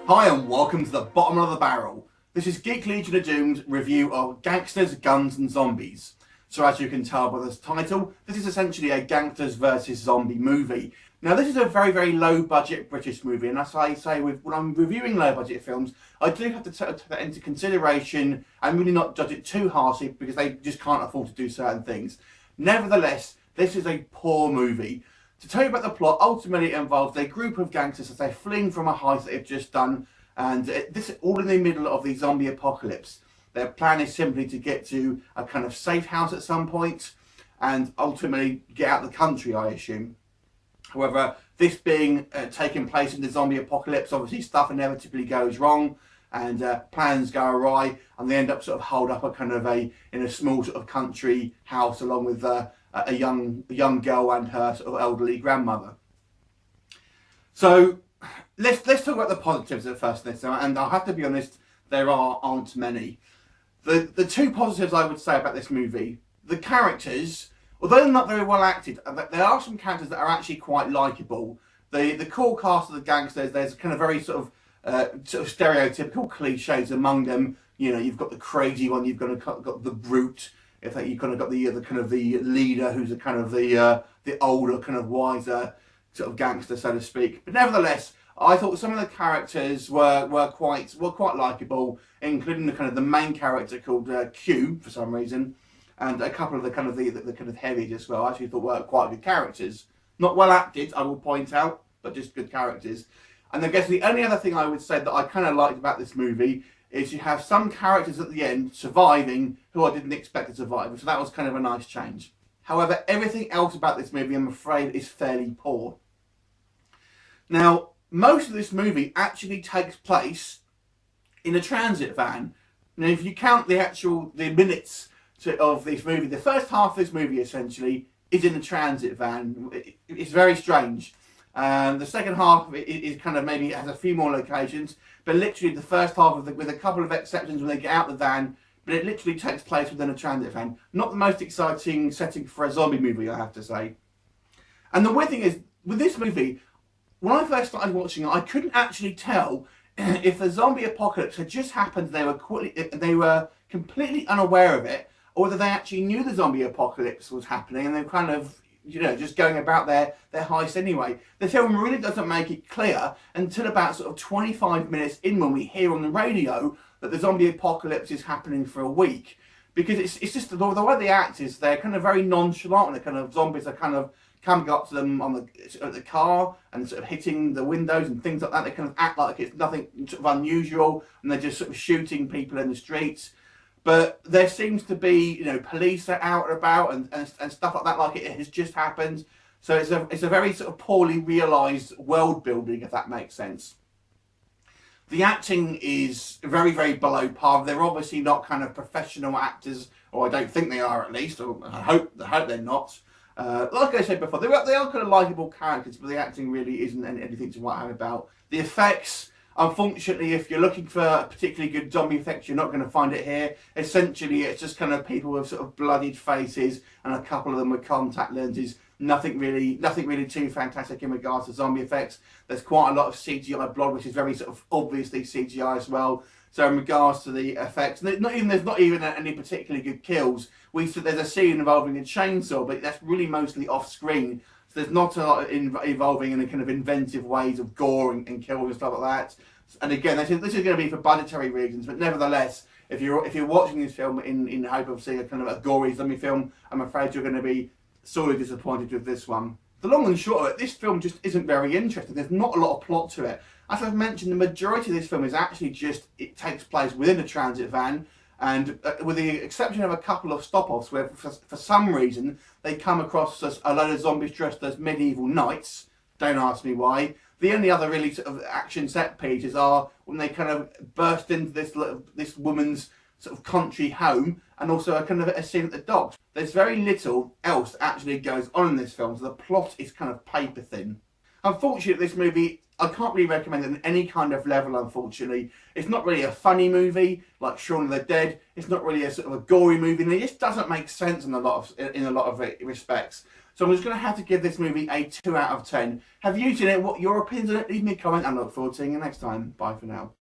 Hi and welcome to the bottom of the barrel. This is Geek Legion of Doom's review of Gangsters, Guns and Zombies. So as you can tell by this title, this is essentially a gangsters versus zombie movie. Now this is a very low budget British movie, and as I say when I'm reviewing low budget films, I do have to take that into consideration and really not judge it too harshly because they just can't afford to do certain things. Nevertheless, this is a poor movie. To tell you about the plot, ultimately it involves a group of gangsters as they're fleeing from a heist that they've just done, and this is all in the middle of the zombie apocalypse. Their plan is simply to get to a kind of safe house at some point and ultimately get out of the country, I assume. However, this being taking place in the zombie apocalypse, obviously stuff inevitably goes wrong and plans go awry, and they end up sort of holed up in a small sort of country house along with a young girl and her sort of elderly grandmother. So let's talk about the positives at first, and I'll have to be honest, there aren't many. The two positives I would say about this movie, the characters, although they're not very well acted, there are some characters that are actually quite likeable. The core cast of the gangsters, there's kind of very sort of stereotypical cliches among them. You know, you've got the crazy one, you've got the brute. If you've kind of got the kind of the leader, who's the older, kind of wiser sort of gangster, so to speak. But nevertheless, I thought some of the characters were quite likeable, including the main character called Q for some reason, and a couple of the kind of heavies as well. I actually thought were quite good characters. Not well acted, I will point out, but just good characters. And I guess the only other thing I would say that I kind of liked about this movie is you have some characters at the end surviving who I didn't expect to survive, so that was kind of a nice change. However, everything else about this movie, I'm afraid, is fairly poor. Now, most of this movie actually takes place in a transit van. Now, if you count the minutes of this movie, the first half of this movie essentially is in a transit van. It's very strange. The second half of it is kind of maybe has a few more locations, but literally the first half of it, with a couple of exceptions when they get out the van, but it literally takes place within a transit van. Not the most exciting setting for a zombie movie, I have to say. And the weird thing is, with this movie, when I first started watching it, I couldn't actually tell if the zombie apocalypse had just happened, they were completely unaware of it, or whether they actually knew the zombie apocalypse was happening and they were kind of, you know, just going about their heist anyway. The film really doesn't make it clear until about sort of 25 minutes in, when we hear on the radio that the zombie apocalypse is happening for a week. Because it's just the way they act is they're kind of very nonchalant, and the kind of zombies are kind of coming up to them on the car and sort of hitting the windows and things like that. They kind of act like it's nothing sort of unusual, and they're just sort of shooting people in the streets. But there seems to be, you know, police are out and about and stuff like that, like it has just happened. So it's a very sort of poorly realised world building, if that makes sense. The acting is very below par. They're obviously not kind of professional actors, or I don't think they are, at least, or I hope they're not. Like I said before, they are kind of likeable characters, but the acting really isn't anything to write home about. The effects, unfortunately, if you're looking for a particularly good zombie effect, you're not going to find it here. Essentially, it's just kind of people with sort of bloodied faces and a couple of them with contact lenses. Nothing really too fantastic in regards to zombie effects. There's quite a lot of CGI blood, which is very sort of obviously CGI as well. So in regards to the effects, there's not even any particularly good kills. There's a scene involving a chainsaw, but that's really mostly off screen. So there's not a lot involving any kind of inventive ways of gore and kills and stuff like that. And again, this is going to be for budgetary reasons, but nevertheless, if you're watching this film in hope of seeing a kind of a gory zombie film, I'm afraid you're going to be sorely disappointed with this one. The long and short of it, this film just isn't very interesting. There's not a lot of plot to it. As I've mentioned, the majority of this film is actually it takes place within a transit van, and with the exception of a couple of stop-offs where for some reason they come across a load of zombies dressed as medieval knights. Don't ask me why. The only other really sort of action set pieces are when they kind of burst into this woman's sort of country home, and also a kind of a scene at the docks. There's very little else that actually goes on in this film, so the plot is kind of paper thin. Unfortunately, this movie, I can't really recommend it on any kind of level, unfortunately. It's not really a funny movie like Shaun of the Dead. It's not really a sort of a gory movie, and it just doesn't make sense in a lot of respects. So I'm just going to have to give this movie a 2 out of 10. Have you seen it? What your opinions on it? Leave me a comment and I look forward to seeing you next time. Bye for now.